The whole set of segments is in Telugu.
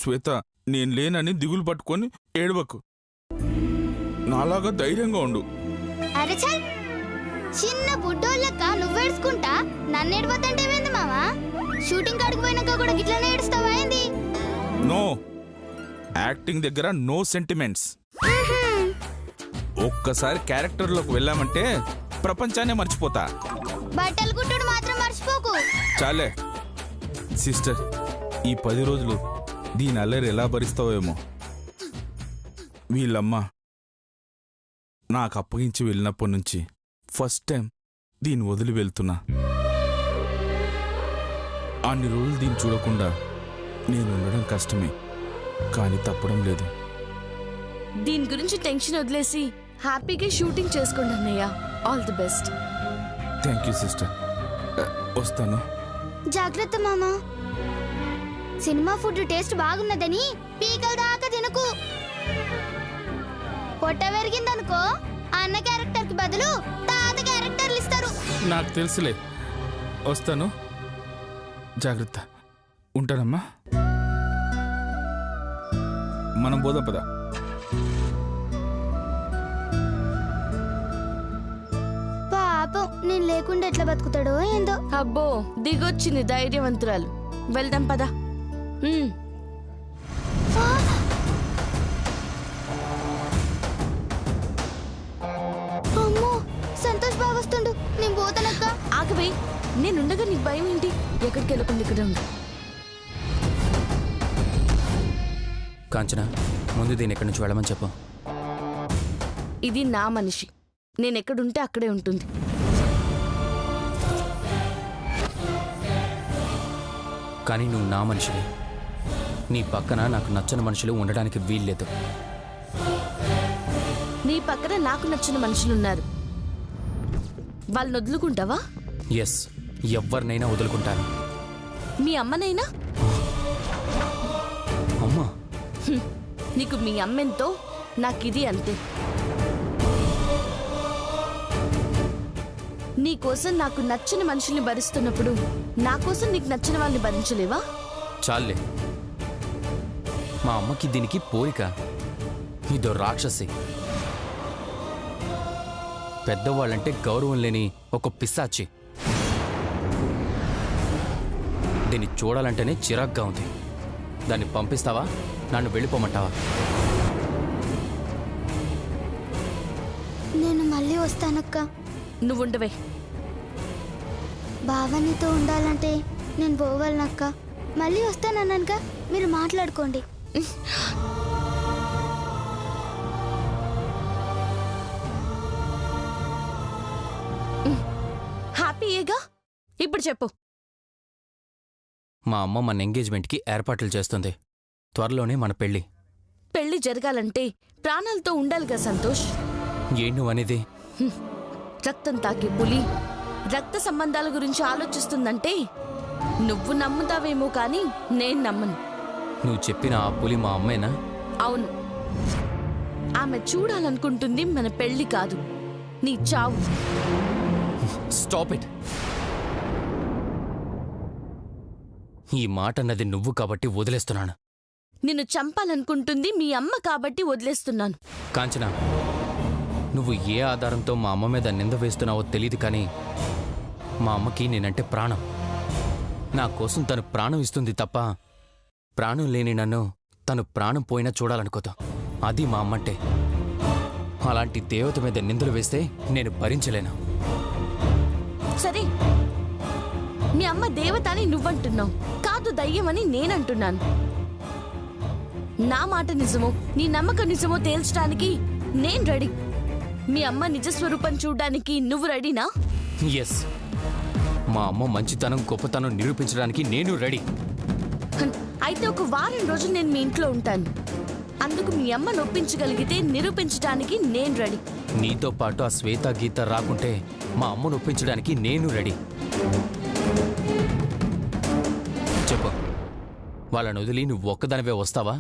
శ్వేత, నేను లేనని దిగులు పట్టుకొని ఏడవకు. నాలాగా ధైర్యంగా ఉండు. అరే చల్, చిన్న బుడ్డోళ్ళక్క నువ్వేడ్చుకుంటా నన్ను ఏడవద్దంటేవేంది మావా? షూటింగ్ కాడికి పోయినాక కూడా గిట్లనే ఏడుస్తావా ఏంది? నో, యాక్టింగ్ దగ్గర నో సెంటిమెంట్స్. ఒక్కసారి క్యారెక్టర్లోకి వెళ్ళామంటే ప్రపంచాన్నే మర్చిపోతా. బట్టలు కుట్టుడు మాత్రం మర్చిపోకు. చాలే సిస్టర్, ఈ 10 రోజులు దీని అల్లరి ఎలా భరిస్తావేమో. వీళ్ళమ్మ నాకు అప్పగించి వెళ్ళినప్పటి నుంచి ఫస్ట్ టైం దీన్ని వదిలి వెళ్తున్నా. అన్ని రోజులు దీన్ని చూడకుండా నేను ఉండడం కష్టమే, కానీ తప్పడం లేదు. దీని గురించి టెన్షన్ వదిలేసి హ్యాపీగా షూటింగ్ చేసుకోండి అన్నయ్య. All the best. Thank you sister. వస్తాను. జాగ్రత్త మామా. సినిమా ఫుడ్ టేస్ట్ బాగున్నదని పీకల దాకా తినకు. పొట్ట పెరిగిందనుకో అన్న క్యారెక్టర్ కి బదులు తాత క్యారెక్టర్లు ఇస్తారు. నాకు తెలుసులే. వస్తాను. జాగ్రత్త. ఉంటానమ్మా. మనం పోదాం పద. పాపం నేను లేకుండా ఎట్లా బతుకుతాడో ఏందో. అబ్బో, దిగొచ్చింది ధైర్యవంతురాలు. వెళ్దాం పదా. అమ్మో, సంతోష్ బాగా వస్తుండు. నేను పోతానక్క. ఆగవే, నేనుండగా నీకు భయం ఏంటి? ఎక్కడికి వెళ్ళకుండా ఇక్కడ ఉండు. కాంచన, ముందు దీన్ని ఎక్కడి నుంచి వెళ్ళమని చెప్పు. ఇది నా మనిషి. నేనెక్కడుంటే అక్కడే ఉంటుంది. కానీ నువ్వు నా మనిషివి. నీ పక్కన నాకు నచ్చని మనుషులు ఉండడానికి వీల్లేదు. నీ పక్కన నాకు నచ్చిన మనుషులున్నారు. వాళ్ళని వదులుకుంటావా? ఎస్, ఎవరినైనా వదులుకుంటాను. మీ అమ్మనైనా? అమ్మా, నీకు మీ అమ్మెంతో నాకిది అంతే. నీకోసం నాకు నచ్చిన మనుషుల్ని భరిస్తున్నప్పుడు నా కోసం నీకు నచ్చిన వాళ్ళని భరించలేవా? చాలే. మా అమ్మకి దీనికి పోలిక. ఇదో రాక్షసి. పెద్దవాళ్ళంటే గౌరవం లేని ఒక పిశాచి. దీన్ని చూడాలంటేనే చిరాగ్గా ఉంది. దాన్ని పంపిస్తావా? నన్ను వెళ్ళిపోమంటావా? నేను మళ్ళీ వస్తానక్క. నువ్వుండవే. బావనితో ఉండాలంటే నేను పోవాలనక్క. మళ్ళీ వస్తానన్నానుగా, మీరు మాట్లాడుకోండి. హ్యాపీయేగా? ఇప్పుడు చెప్పు. మా అమ్మ మన ఎంగేజ్మెంట్కి ఏర్పాట్లు చేస్తుంది. త్వరలోనే మన పెళ్ళి. పెళ్లి జరగాలంటే ప్రాణాలతో ఉండాలిగా సంతోష్. ఏం నువ్వనేది? రక్తం తాకే పులి రక్త సంబంధాల గురించి ఆలోచిస్తుందంటే నువ్వు నమ్ముతావేమో కానీ నేను నమ్మను. నువ్వు చెప్పిన ఆ పులి మా అమ్మేనా? అవును. ఆమె చూడాలనుకుంటుంది మన పెళ్లి కాదు, నీ చావు. Stop it. ఈ మాట అన్నది నువ్వు కాబట్టి వదిలేస్తున్నాను. నిన్ను చంపాలనుకుంటుంది మీ అమ్మ కాబట్టి వదిలేస్తున్నాను. కాంచనా, నువ్వు ఏ ఆధారంతో మా అమ్మ మీద నింద వేస్తున్నావో తెలియదు, కానీ మా అమ్మకి నేనంటే ప్రాణం. నా కోసం తను ప్రాణం ఇస్తుంది తప్ప ప్రాణం లేని నన్ను తను ప్రాణం పోయినా చూడాలనుకోతా. అది మా అమ్మంటే. అలాంటి దేవత మీద నిందలు వేస్తే నేను భరించలేను. సరే, మీ అమ్మ దేవత అని నువ్వంటున్నావు, కాదు దయ్యమని నేనంటున్నాను. నా మాట నిజమో నీ నమ్మకం నిజమో తేల్చడానికి నేను రెడీ. మీ అమ్మ నిజస్వరూపం చూడ్డానికి నువ్వు రెడీనా? ఎస్, మా అమ్మ మంచితనం గొప్పతనం నిరూపించడానికి నేను రెడీ. అయితే ఒక వారం రోజులు నేను మీ ఇంట్లో ఉంటాను. అందుకు మీ అమ్మ నొప్పించగలిగితే నిరూపించడానికి నేను రెడీ. నీతో పాటు ఆ శ్వేత గీత రాకుంటే మా అమ్మ నొప్పించడానికి నేను రెడీ. చెప్పు, వాళ్ళని వదిలి నువ్వు ఒక్కదానివే వస్తావా?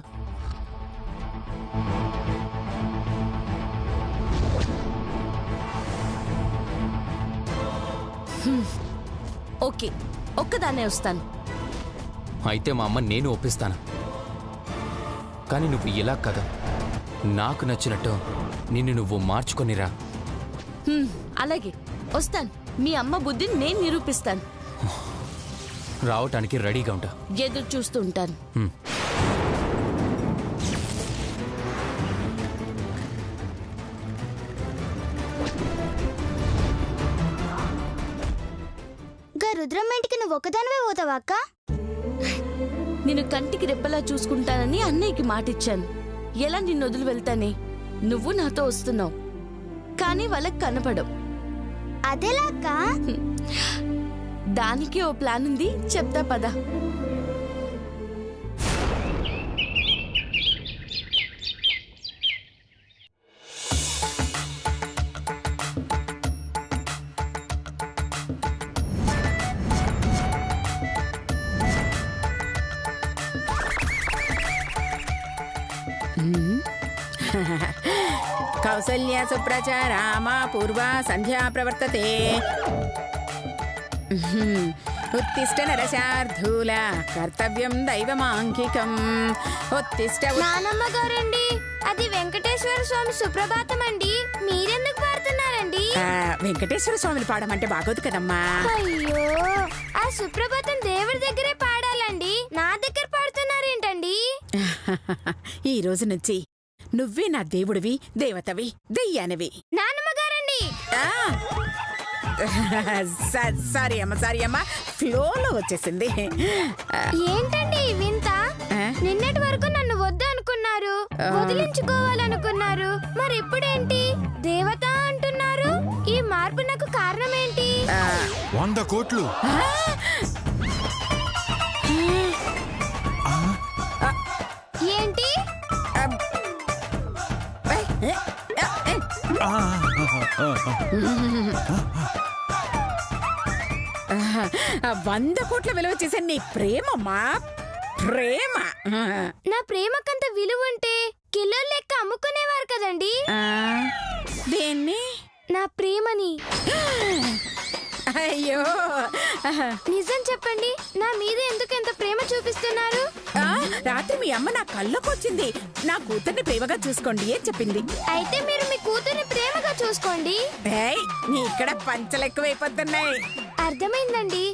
ఓకే, ఒక్కదాన్నే వస్తాను. అయితే మా అమ్మ నేను ఒప్పిస్తాను. కానీ నువ్వు ఇలా కదా, నాకు నచ్చినట్టు నిన్ను నువ్వు మార్చుకొనిరా. అలాగే వస్తాను. మీ అమ్మ బుద్ధిని నేను నిరూపిస్తాను. రావటానికి రెడీగా ఉంటా. ఎదురు చూస్తూ ఉంటాను. గా రుద్రమ్మ ఇంటికి నువ్వు ఒకదానివే పోతావా అక్క? నేను కంటికి రెప్పలా చూసుకుంటానని అన్నయ్యకి మాటిచ్చాను. ఎలా నిన్ను వదిలి వెళ్తానే? నువ్వు నాతో వస్తున్నావు, కానీ వాళ్ళకి కనపడవు. అదేలా అక్క? దానికి ఓ ప్లాన్ ఉంది, చెప్తా పద. కౌసల్య సుప్రజ రామ పూర్వ సంధ్యా ప్రవర్తతే. ఉత్తిష్ట నరశార్ధూల కర్తవ్యం దైవమాంకికం. ఉత్తిష్ట నానమ్మ గారండి, అది వెంకటేశ్వర స్వామి సుప్రభాతం అండి. మీరెందుకు పాడుతున్నారండి? వెంకటేశ్వర స్వామిని పాడమంటే బాగోదు కదమ్మా. అయ్యో, ఆ సుప్రభాతం దేవుడి దగ్గరే పాడాలండి, నా దగ్గర పాడుతున్నారేంటండి? ఈ రోజు నుంచి నువ్వే నా దేవుడివి, దేవతవి, దెయ్యానివి. నానమ్మ గారండి, సారీ అమ్మ, ఫ్లోలో వచ్చేసింది. ఏంటండి ఈ వింత? నిన్నటి వరకు నన్ను వద్దు అనుకున్నారు, వదిలించుకోవాలనుకున్నారు, మరి ఇప్పుడేంటి దేవత అంటున్నారు? ఈ మార్పు నాకు కారణం ఏంటి? 100 కోట్లు. ఏంటి? ఆ, 100 కోట్ల విలువ చేసే నీ ప్రేమమ్మా, ప్రేమ. నా ప్రేమకంత విలువ ఉంటే కిలో లెక్క అమ్ముకునేవారు కదండి. దేన్ని? నా ప్రేమని. అయ్యో, నిజం చెప్పండి, నా మీద ఎందుకు ఎంత ప్రేమ చూపిస్తున్నారు? రాత్రి మీ అమ్మ నా కళ్ళకు వచ్చింది, నా కూతుర్ని ప్రేమగా చూసుకోండి అని చెప్పింది. అయితే మీరు మీ కూతుర్ని ప్రేమగా చూసుకోండి. నీ ఇక్కడ పంచలు ఎక్కువైపోతున్నాయి. అర్థమైందండి,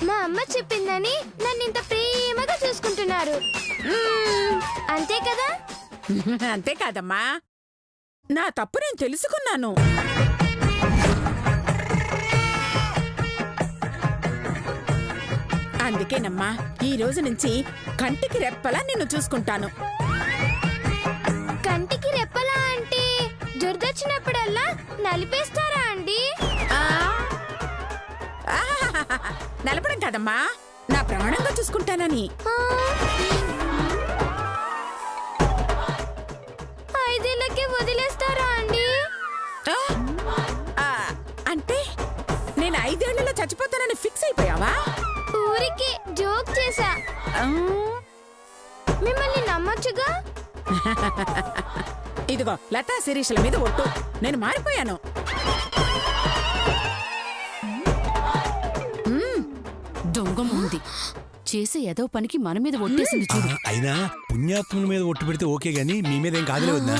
మా అమ్మ చెప్పిందని నన్ను ఇంత ప్రేమగా చూసుకుంటున్నారు. అంతే కదా? అంతే కాదమ్మా, నా తప్పు నేను తెలుసుకున్నాను. అందుకేనమ్మా ఈ రోజు నుంచి కంటికి రెప్పలా నిన్ను చూసుకుంటాను. కంటికి రెప్పలా అంటే దురదొచ్చినప్పుడల్లా నలిపేస్తారా అండి? నలపడం కాదమ్మా, నా ప్రాణంగా చూసుకుంటానని. 5 ఏళ్ళకే వదిలేస్తారా అండి? అంటే నేను 5 ఏళ్లలో చచ్చిపోతానని ఫిక్స్ అయిపోయావా? ఊరికే జోక్ చేశా. మిమ్మల్ని నమ్మొచ్చుగా. ఇదిగో లతా శిరీషల మీద ఒట్టు, నేను మారిపోయాను. దొంగ ఉంది చేసే ఏదో పనికి మన మీద ఒట్టేసింది చూడు. అయినా పుణ్యాత్ముల మీద ఒట్టు పెడితే ఓకే గానీ మీ మీద ఏం కాదులే వద్దా.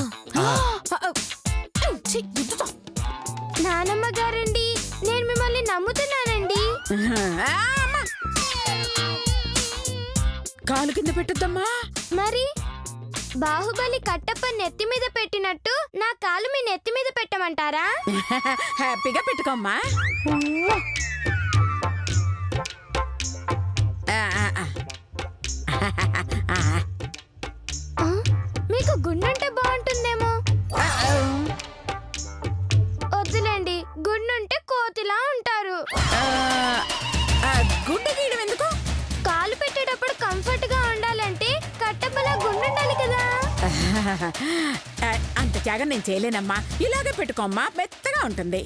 నానమ్మ గారండి, నేను మిమ్మల్ని నమ్ముతున్నానండి. కాలు కింద పెట్టొద్దమ్మా. మరి బాహుబలి కట్టప్ప నెత్తి మీద పెట్టినట్టు నా కాలు మీ నెత్తి మీద పెట్టమంటారా? హ్యాపీగా పెట్టుకోమ్మా. మీకు గుండుంటే బాగుంటుందేమో. వద్దులేండి, గుండుంటే కోతిలా ఉంటారు. గుండె గీయడం ఎందుకు? కాలు పెట్టేటప్పుడు కంఫర్ట్ గా ఉండాలంటే కట్టప్పలా గుండుండాలి కదా. అంత త్యాగం నేను చేయలేనమ్మా, ఇలాగే పెట్టుకోమ్మా, మెత్తగా ఉంటుంది.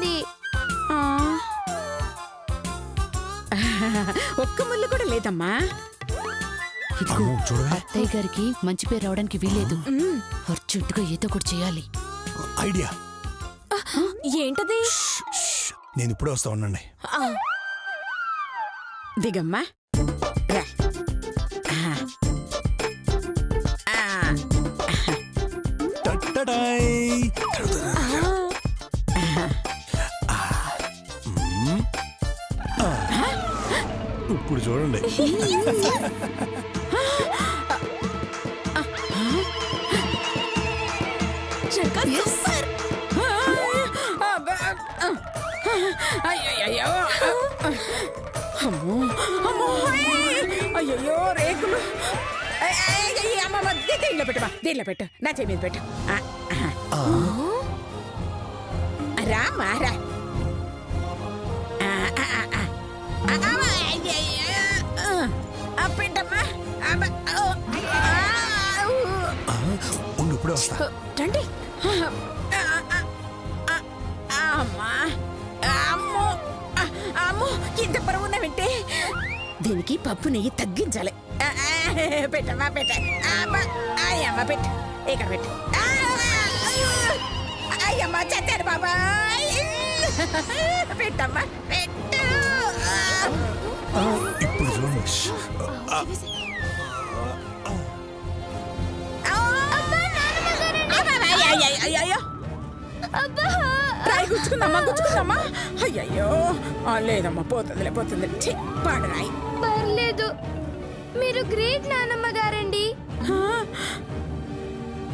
వస్తుంది. ఒక్క ముళ్ళు కూడా లేదమ్మా. ఇదిగో చూడవే అత్తయ్య గారికి మంచి పేరు రావడానికి వీలేదు. అర్జెంటుగా ఏదో ఒకటి చేయాలి. ఐడియా. ఏంటది? నేను ఇప్పుడే వస్తా ఉండండి. దిగమ్మా. రా. టట్టడాయ్. ఇప్పుడు చూడండి. అయ్యో రేకులు. అమ్మమ్మ దీంట్లో పెట్టమా, దీంట్లో పెట్టు, నా చెయ్యి మీద పెట్టు. రామ్మా రా. పెట్టమ్మా. ఉండు ఇప్పుడే వస్తా. రండి. అమ్మా అమ్మో అమ్మో ఇంత బరువు ఉన్నావంటే దీనికి పప్పు నెయ్యి తగ్గించాలి. పెట్టమ్మా పెట్ట. అయ్యమ్మ పెట్టు, ఇక్కడ పెట్టు. అయ్యమ్మ చచ్చారు బాబా. పెట్టమ్మా పెట్టు. ఇప్పుడు చూడండి. రాయి గుచ్చుకుందమ్మా, గుచ్చుకుందమ్మా. అయ్యయ్యో లేదమ్మా, పోతుందిలే పోతుంది. పాడు రాయి. పర్లేదు, మీరు గ్రేట్ నానమ్మ గారండి.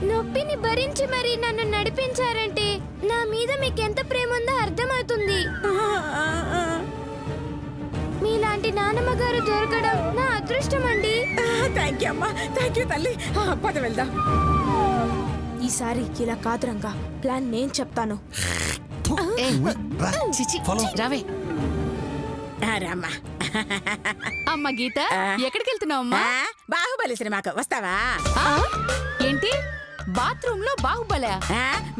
నొప్పిని భరించి మరి నన్ను నడిపించారంటే నా మీద మీకెంత ప్రేమ ఉందో అర్థమవుతుంది. మీలాంటి నానమ్మ గారు దొరకడం నా అదృష్టం అండి. థ్యాంక్ యూ అమ్మా, థ్యాంక్ యూ తల్లి. పద వెళ్దాం. ఈసారి ఇలా కాదు రంగా, ప్లాన్ నేను చెప్తాను. చిచి రావే. రామ్మా. అమ్మ గీత, ఎక్కడికి వెళ్తున్నావు అమ్మా? బాహుబలి సినిమాకు వస్తావా? ఏంటి బాత్రూమ్ లో బాహుబలి?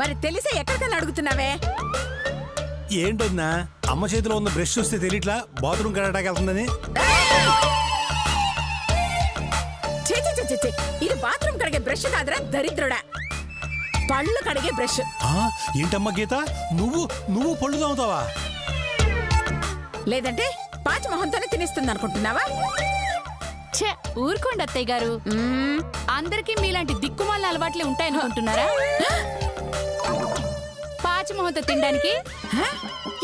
మరి తెలిసే ఎక్కడికన్నా అడుగుతున్నావే? ఏంటన్నా అమ్మ చేతిలో ఉన్న బ్రష్ చూస్తే తెలియట్లా బాత్రూమ్ కడటానికి వెళ్తుందని? ఇది బాత్రూమ్ కడిగే బ్రష్ కాదురా దరిద్రుడా, పళ్ళు కడిగే బ్రష్. ఏంటమ్మా గీత, నువ్వు పళ్ళు తోముతావా? లేదంటే పాచి మొహంతోనే తినేస్తుంది అనుకుంటున్నావా? ఊరుకోండి అత్తయ్య గారు, అందరికీ మీలాంటి దిక్కుమాల అలవాట్లే ఉంటాయనుకుంటున్నారా? పాచి మొహంతో తినడానికి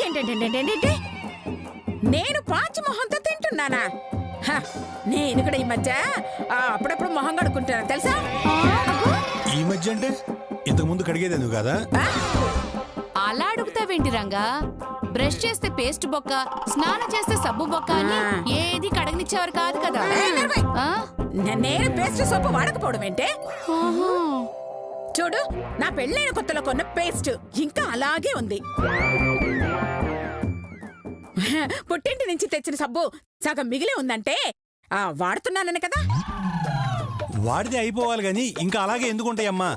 ఏంటంటే నేను పాచి మొహంతో తింటున్నానా? నేను కూడా ఈ మధ్య అప్పుడప్పుడు మొహం కడుక్కుంటున్నాను తెలుసా? ఈ మధ్య అంటే ఇంతకు ముందు కడిగేది ఎందుకు కదా? అలా అడుగుతావేంటి రంగా? బ్రష్ చేస్తే పేస్ట్ బొక్క, స్నానం చేస్తే సబ్బు బొక్క అని ఏది కడగనిచ్చేవారు కాదు కదా. నేను పేస్ట్ సోపు వాడకపోవడం ఏంటే? చూడు, నా పెళ్ళైన కొత్తలో కొన్న పేస్ట్ ఇంకా అలాగే ఉంది. పుట్టింటి నుంచి తెచ్చిన సబ్బు సగం మిగిలి ఉందంటే వాడుతున్నానని కదా. వాడితే అయిపోవాలి గాని ఇంకా అలాగే ఎందుకుంటాయమ్మా?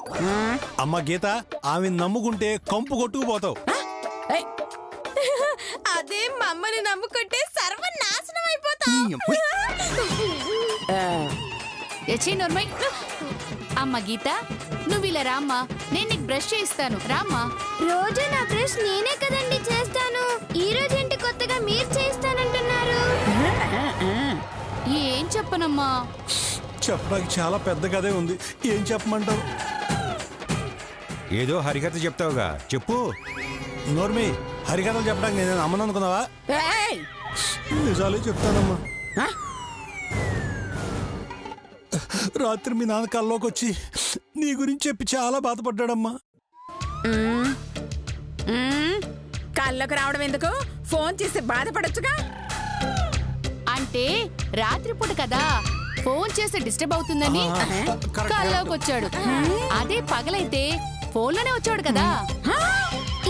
అమ్మ గీత, ఆమె నమ్ముకుంటే కంపు కొట్టుకుపోతావు. అదే మమ్మల్ని నమ్ముకుంటే సర్వనాశనం అయిపోతాం. అమ్మ గీత, నువ్వు ఇలా రామ్మా, నేను నీకు బ్రష్ చేయిస్తాను. రామ్మా. రోజు నా బ్రష్ నేనే కదండి చేస్తాను. ఈ రోజు ఏంటి కొత్తగా మీరు చేయిస్తానంటున్నారు? ఏం చెప్పనమ్మా? చెప్పడానికి చాలా పెద్ద కథే ఉంది. ఏం చెప్పమంటావు? ఏదో హరికథ చెప్తావుగా, చెప్పు. నోర్మి, హరికథలు చెప్పడానికి నేను అమ్మను అనుకున్నావా? నిజాలే చెప్తానమ్మా. రాత్రి మీ నాన్న కల్లోకి వచ్చి నీ గురించి చెప్పి చాలా బాధపడ్డాడమ్మా. కల్లోకి రావడం ఎందుకు? ఫోన్ చేసి బాధపడొచ్చుగా. అంటే రాత్రిపూట కదా, ఫోన్ చేస్తే డిస్టర్బ్ అవుతుందని కల్లోకి వచ్చాడు. అదే పగలైతే ఫోన్లోనే వచ్చాడు కదా.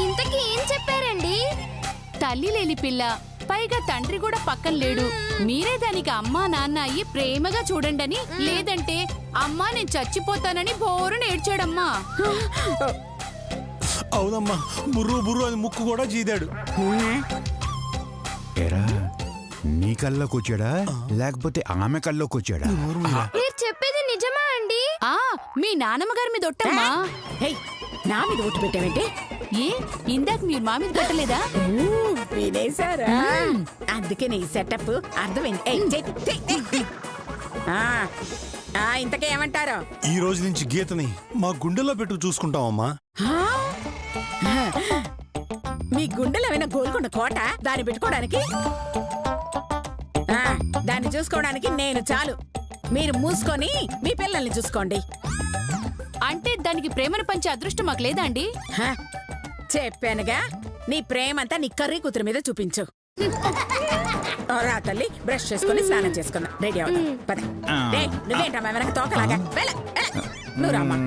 ఇంతకీ ఏం చెప్పారండి? తల్లి లేని పిల్ల, పైగా తండ్రి కూడా పక్కన లేడు, మీరే దానికి అమ్మా నాన్న అయ్యి ప్రేమగా చూడండి, లేదంటే అమ్మా నేను చచ్చిపోతానని బోరున ఏడ్చాడమ్మా. అవునమ్మా, బుర్రు బుర్రు అని ముక్కు కూడా చీదాడు. ఎరా నీ కల్లోకి వచ్చాడా లేకపోతే ఆమె కల్లోకి వచ్చాడా? మీరు చెప్పేది నిజమా అండి? ఆ మీ నానమ్మ గారి మీద ఒట్టమ్మా. హేయ్, నా మీద ఓటు పెట్టావేంటి? ఏ ఇందాక మీరు మా మీద కట్టలేదా? వినేశారా? అందుకే నీ సెటప్ అర్థమైంది. ఏయ్, చెయ్, చెయ్, చెయ్, చెయ్. ఇంతకే ఏమంటారు? ఈ రోజు నుంచి గీతని మా గుండెల్లో పెట్టు చూసుకుంటామమ్మా. మీ గుండెలో ఏమైనా గోల్కొండ కోట దాన్ని పెట్టుకోవడానికి? దాన్ని చూసుకోవడానికి నేను చాలు. మీరు మూసుకొని మీ పిల్లల్ని చూసుకోండి. అంటే దానికి ప్రేమను పంచే అదృష్టం మాకు లేదా అండి? చెప్పానుగా, నీ ప్రేమంతా నీ కర్రీ కూతురు మీద చూపించు. రా తల్లి, బ్రష్ చేసుకుని స్నానం చేసుకుందాం. రెడీ అవుతాం, పద. నువ్వేంటమ్మా వెనక తోకలాగా? నువ్వు రామ్మా.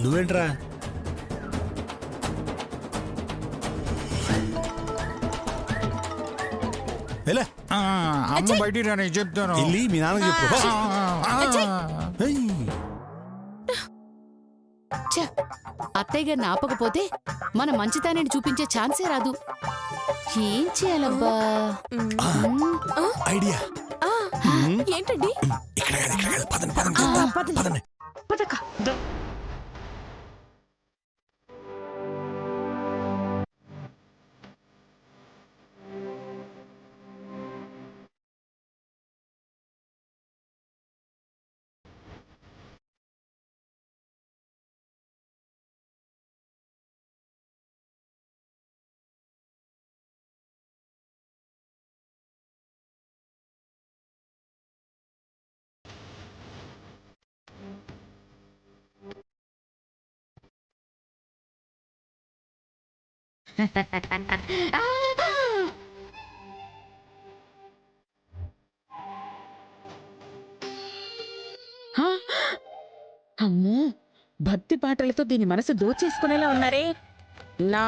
నువ్వేంట్రా? అమ్మ బయటికి రా, నేను చెప్తాను. వెళ్ళి మీ నాన్నకి చెప్పు. ఏయ్. ఛ, అత్తయ్య గారిని ఆపకపోతే మన మంచితనాన్ని చూపించే ఛాన్సే రాదు. ఏం చేయాలబ్బా? ఐడియా. ఏంటండి? ఇక్కడ కాదు, ఇక్కడ కాదు. పదండి, పదండి, పదండి. అమ్మో, భక్తి పాటలతో దీని మనసు దోచేసుకునేలా ఉన్నారే. నా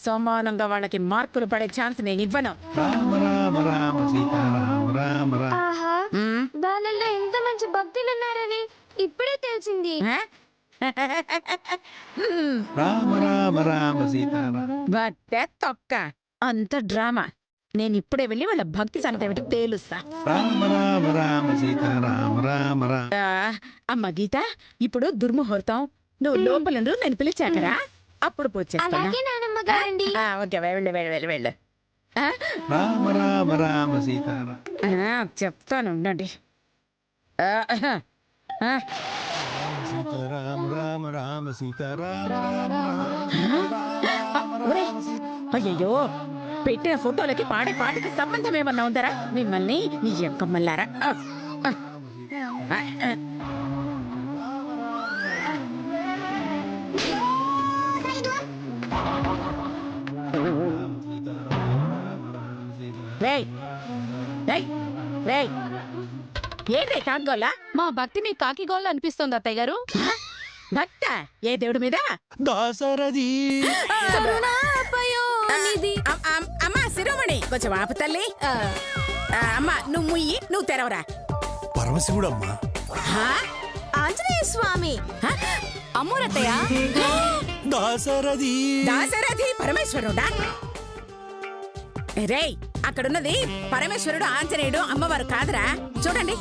సమానంగా వాళ్ళకి మార్కులు పడే ఛాన్స్ నేను ఇవ్వను. ఆహా, వాళ్ళల్లో ఎంత మంచి భక్తులు ఉన్నారని ఇప్పుడే తెలిసింది. బట్టే తొక్క అంత డ్రామా. నేను ఇప్పుడే వెళ్ళి వాళ్ళ భక్తి సంగతి ఏమిటో తేలుస్తా. అమ్మ గీత, ఇప్పుడు దుర్ముహూర్తం. నువ్వు లోపల నేను పిలిచాకరా, అప్పుడు పోచేస్తా. అలాగే నానమ్మ గారండి. ఓకే, వెళ్ళు వెళ్ళు వెళ్ళు వెళ్ళు. చెప్తాను, ఉండండి. అయ్యయ్యో, పెట్టిన ఫోటోలకి పాడే పాటకి సంబంధం ఏమన్నా ఉందరా? మిమ్మల్ని నీ ఎంకమ్మల్లారా. ఏంటే కాగోలా? మా భక్తి మీ కాకి గోళ్ళు అనిపిస్తోంది అత్తయ్య గారు. భక్త ఏ దేవుడి మీద? దాసరథి. అమ్మా శిరోమణి, కొంచెం ఆపు తల్లి. అమ్మా నువ్వు ముయ్యి, నువ్వు తెరవరా. పరమశివుడమ్మా. ఆంజనేయ స్వామి. అమ్మోరత్తయ్య. దాసరథి. దాసరథి పరమేశ్వరుడా? రేయ్, అక్కడున్నది పరమేశ్వరుడు, ఆంజనేయుడు, అమ్మవారు కాదురా. చూడండి,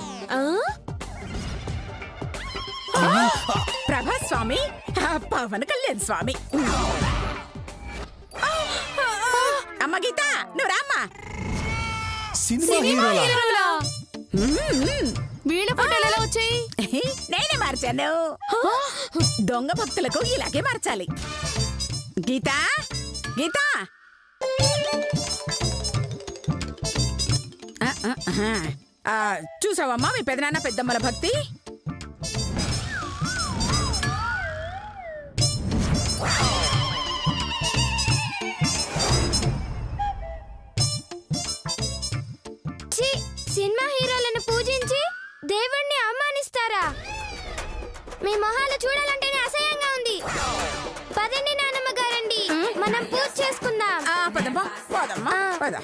ప్రభాస్ స్వామి, పవన్ కళ్యాణ్ స్వామి. అమ్మ గీత, నువ్వు రామ్మా. సినిమా హీరోలా? వీళ్ళ ఫోటోలు ఎలా వచ్చాయి? నేనే మార్చాను. దొంగ భక్తులకు ఇలాగే మార్చాలి. గీత, గీత. చూసావమ్మా మీ పెదనాన్న పెద్దమ్మల భక్తి? సినిమా హీరోలను పూజించి దేవుణ్ణి అవమానిస్తారా? మీ మొహాలు చూడాలంటేనే అసహ్యంగా ఉంది. పదండి నానమ్మ గారండి, మనం పూజ చేసుకుందాం. పదమ్మా, పదమ్మా, పద.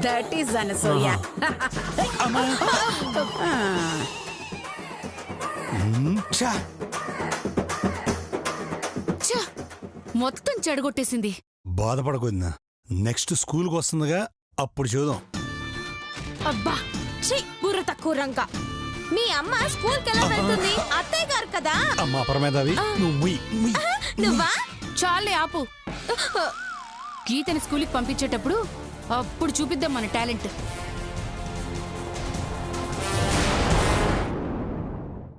That is Anasuya. ఛా! ఛ! మొత్తం చెడగొట్టేసింది. బాధపడకొద్దినా, నెక్స్ట్ స్కూల్కి వస్తుందిగా, అప్పుడు చూద్దాం. అబ్బా ఛీ, బుర్ర తక్కువ రంక. మీ అమ్మ స్కూల్కి ఎలా వెళ్తుంది? అత్తయ్య గారు కదా. అమ్మా పరమేదావి, నువ్వు ముయ్ ముయ్. నువ్వా? చాలే ఆపు. గీతని స్కూల్కి పంపించేటప్పుడు అప్పుడు చూపిద్దాం మన టాలెంట్.